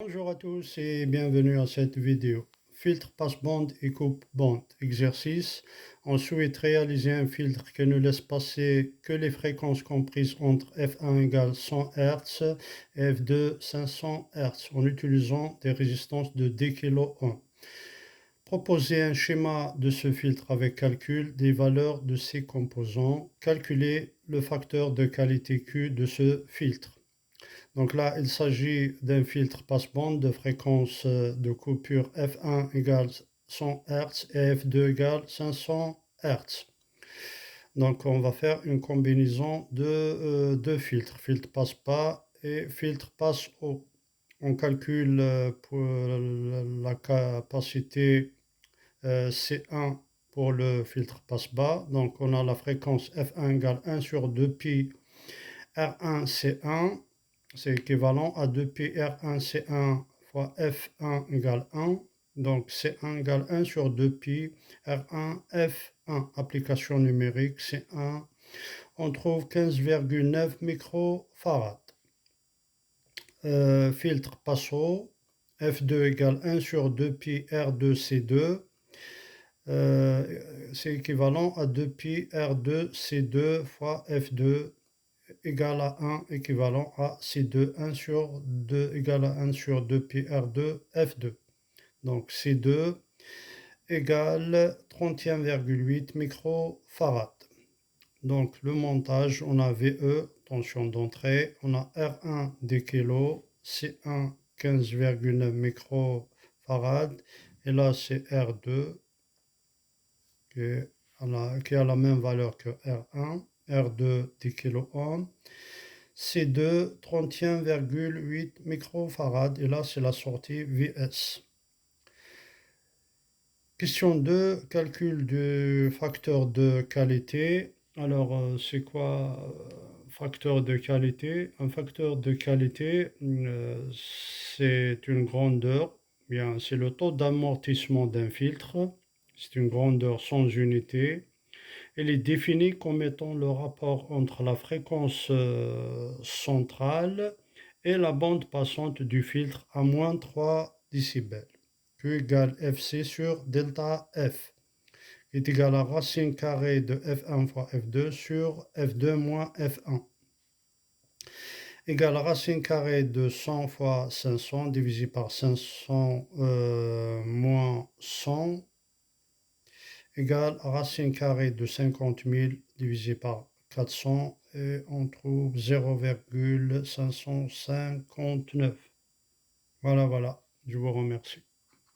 Bonjour à tous et bienvenue à cette vidéo. Filtre passe-bande et coupe-bande. Exercice. On souhaite réaliser un filtre qui ne laisse passer que les fréquences comprises entre F1 égale 100 Hz et F2 500 Hz en utilisant des résistances de 10 kΩ. Proposer un schéma de ce filtre avec calcul des valeurs de ses composants. Calculer le facteur de qualité Q de ce filtre. Donc là, il s'agit d'un filtre passe-bande de fréquence de coupure F1 égale 100 Hz et F2 égale 500 Hz. Donc on va faire une combinaison de deux filtres, filtre passe-bas et filtre passe-haut. On calcule pour la capacité C1 pour le filtre passe-bas. Donc on a la fréquence F1 égale 1 sur 2pi R1 C1. C'est équivalent à 2pi R1 C1 fois F1 égale 1. Donc C1 égale 1 sur 2pi R1 F1. Application numérique C1. On trouve 15,9 microfarad. Filtre passe-haut. F2 égale 1 sur 2pi R2 C2. C'est équivalent à 2pi R2 C2 fois F2 égale à 1 équivalent à C2, 1 sur 2 égale à 1 sur 2pi R2 F2. Donc C2 égale 31,8 microfarad. Donc le montage, on a VE, tension d'entrée, on a R1 des kilos, C1 15,9 microfarad, et là c'est R2 qui a la même valeur que R1, R2 10 kΩ, C2 31,8 microfarad, et là c'est la sortie VS. Question 2, calcul du facteur de qualité. Alors c'est quoi facteur de qualité? Un facteur de qualité, c'est une grandeur, bien c'est le taux d'amortissement d'un filtre. C'est une grandeur sans unité. Elle est définie comme étant le rapport entre la fréquence centrale et la bande passante du filtre à moins 3 décibels. Q égale Fc sur delta F, qui est égal à racine carrée de F1 fois F2 sur F2 moins F1, égale à racine carrée de 100 fois 500 divisé par 500 moins 100, égale à racine carrée de 50 000 divisé par 400, et on trouve 0,559. Voilà, je vous remercie.